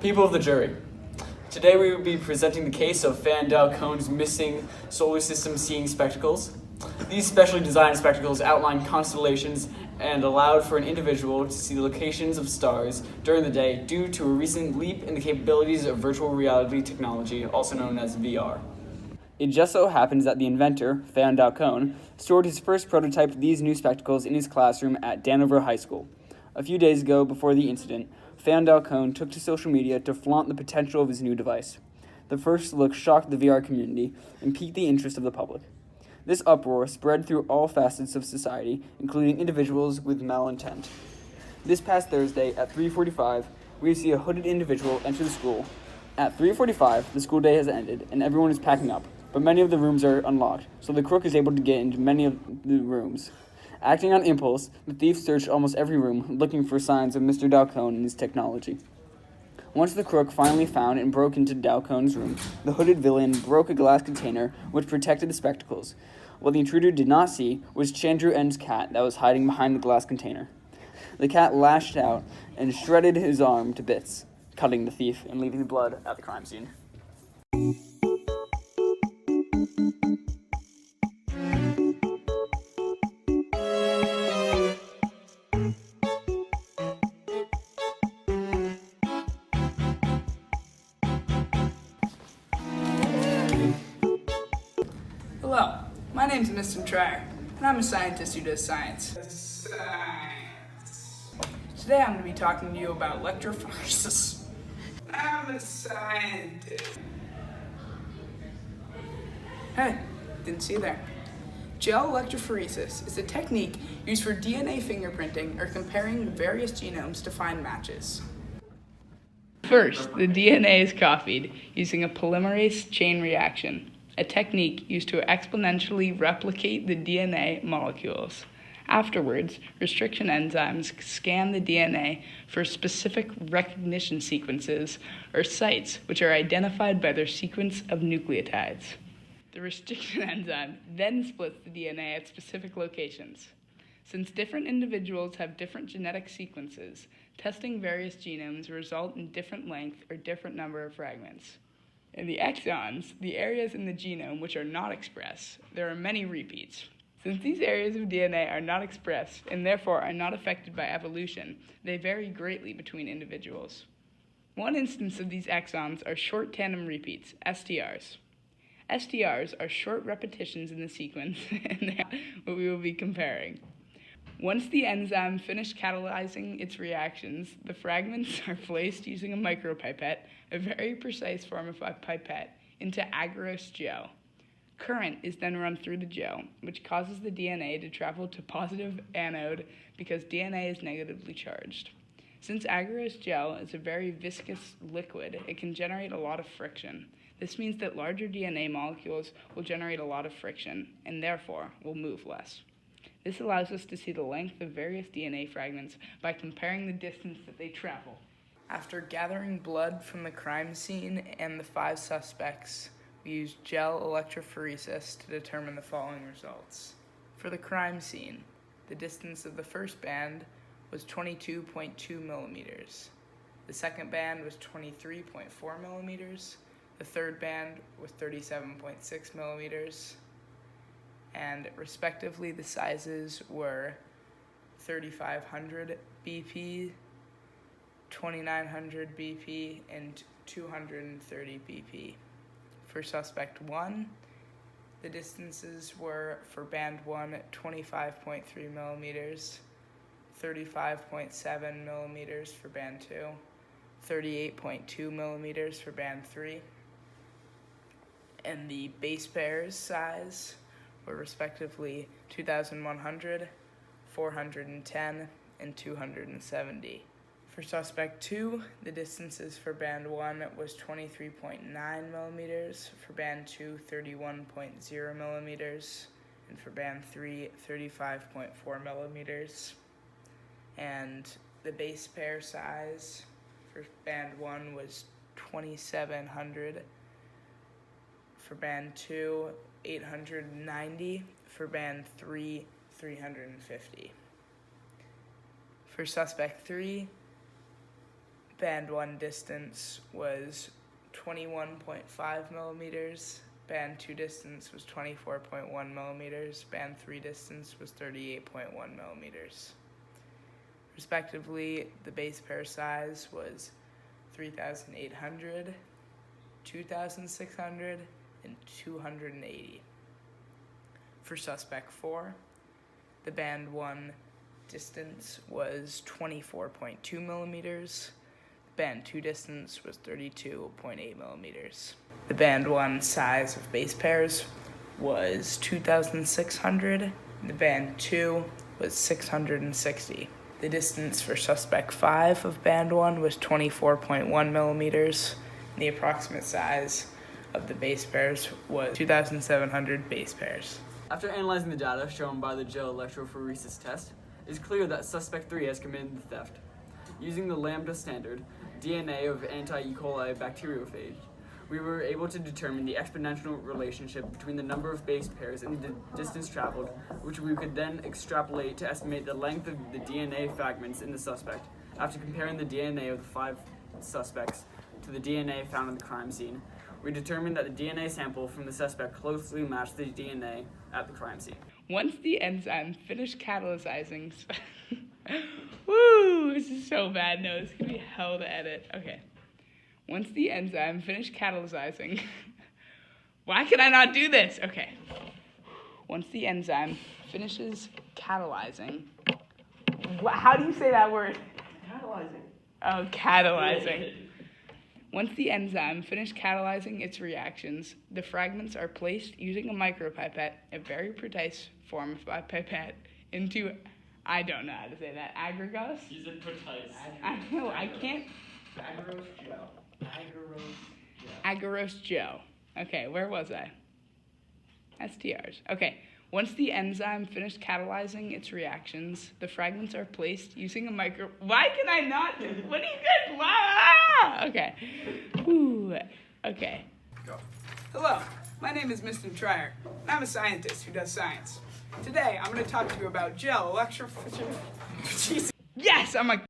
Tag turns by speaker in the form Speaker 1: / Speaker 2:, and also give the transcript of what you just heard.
Speaker 1: People of the jury, today we will be presenting the case of Fan Dao Cohn's missing solar system seeing spectacles. These specially designed spectacles outline constellations and allowed for an individual to see the locations of stars during the day due to a recent leap in the capabilities of virtual reality technology, also known as VR. It just so happens that the inventor, Fan Dao Cohn, stored his first prototype of these new spectacles in his classroom at Danover High School. A few days ago, before the incident, Fan Dao Cohn took to social media to flaunt the potential of his new device. The first look shocked the VR community and piqued the interest of the public. This uproar spread through all facets of society, including individuals with malintent. This past Thursday at 3:45, we see a hooded individual enter the school. At 3:45, the school day has ended and everyone is packing up, but many of the rooms are unlocked, so the crook is able to get into many of the rooms. Acting on impulse, the thief searched almost every room, looking for signs of Mr. Dao Cohn and his technology. Once the crook finally found and broke into Dao Cohn's room, the hooded villain broke a glass container which protected the spectacles. What the intruder did not see was Chandru N's cat that was hiding behind the glass container. The cat lashed out and shredded his arm to bits, cutting the thief and leaving the blood at the crime scene.
Speaker 2: Hello, my name is Mr. Trier, and I'm a scientist who does science. Today I'm going to be talking to you about electrophoresis. I'm a scientist. Hey, didn't see you there. Gel electrophoresis is a technique used for DNA fingerprinting or comparing various genomes to find matches. First, the DNA is copied using a polymerase chain reaction, a technique used to exponentially replicate the DNA molecules. Afterwards, restriction enzymes scan the DNA for specific recognition sequences or sites which are identified by their sequence of nucleotides. The restriction enzyme then splits the DNA at specific locations. Since different individuals have different genetic sequences, testing various genomes result in different length or different number of fragments. In the exons, the areas in the genome which are not expressed, there are many repeats. Since these areas of DNA are not expressed and therefore are not affected by evolution, they vary greatly between individuals. One instance of these exons are short tandem repeats, STRs. STRs are short repetitions in the sequence, and they are what we will be comparing. Once the enzyme finishes catalyzing its reactions, the fragments are placed using a micropipette, a very precise form of a pipette, into agarose gel. Current is then run through the gel, which causes the DNA to travel to positive anode because DNA is negatively charged. Since agarose gel is a very viscous liquid, it can generate a lot of friction. This means that larger DNA molecules will generate a lot of friction, and therefore will move less. This allows us to see the length of various DNA fragments by comparing the distance that they travel. After gathering blood from the crime scene and the 5 suspects, we used gel electrophoresis to determine the following results. For the crime scene, the distance of the first band was 22.2 millimeters. The second band was 23.4 millimeters. The third band was 37.6 millimeters. And respectively, the sizes were 3500 BP, 2900 BP, and 230 BP. For suspect 1, the distances were for band 1 25.3 millimeters, 35.7 millimeters for band 2, 38.2 millimeters for band 3, and the base pairs size were respectively 2,100, 410, and 270. For suspect 2, the distances for band 1 was 23.9 millimeters, for band 2, 31.0 millimeters, and for band 3, 35.4 millimeters. And the base pair size for band 1 was 2,700, for band 2, 890, for band 3, 350. For suspect 3, Band 1 distance was 21.5 millimeters. Band 2 distance was 24.1 millimeters. Band 3 distance was 38.1 millimeters. Respectively, the base pair size was 3,800, 2,600, and 280. For suspect 4, the band 1 distance was 24.2 millimeters. Band 2 distance was 32.8 millimeters. The band 1 size of base pairs was 2,600. And the band 2 was 660. The distance for suspect 5 of band 1 was 24.1 millimeters. And the approximate size of the base pairs was 2,700 base pairs.
Speaker 1: After analyzing the data shown by the gel electrophoresis test, it is clear that suspect 3 has committed the theft. Using the lambda standard, DNA of anti-E. coli bacteriophage, we were able to determine the exponential relationship between the number of base pairs and the distance traveled, which we could then extrapolate to estimate the length of the DNA fragments in the suspect. After comparing the DNA of the 5 suspects to the DNA found on the crime scene, we determined that the DNA sample from the suspect closely matched the DNA at the crime scene.
Speaker 2: Once the enzyme finished catalyzing, woo, this is so bad. No, this is gonna be hell to edit. Okay. Once the enzyme finished catalyzing, why can I not do this? Okay. Once the enzyme finishes catalyzing, how do you say that word?
Speaker 1: Catalyzing.
Speaker 2: Oh, catalyzing. Once the enzyme finished catalyzing its reactions, the fragments are placed using a micropipette, a very precise form of pipette, into, I don't know how to say that, agarose?
Speaker 1: Use it precise.
Speaker 2: I know, I can't.
Speaker 1: Agarose gel.
Speaker 2: Agarose gel. Okay, where was I? STRs. Okay. Once the enzyme finished catalyzing its reactions, the fragments are placed using a micro... Why can I not... What are you guys... Ah! Okay. Ooh. Okay.
Speaker 1: Go.
Speaker 2: Hello, my name is Mr. Trier, and I'm a scientist who does science. Today, I'm going to talk to you about gel electrophoresis. Yes, I'm a...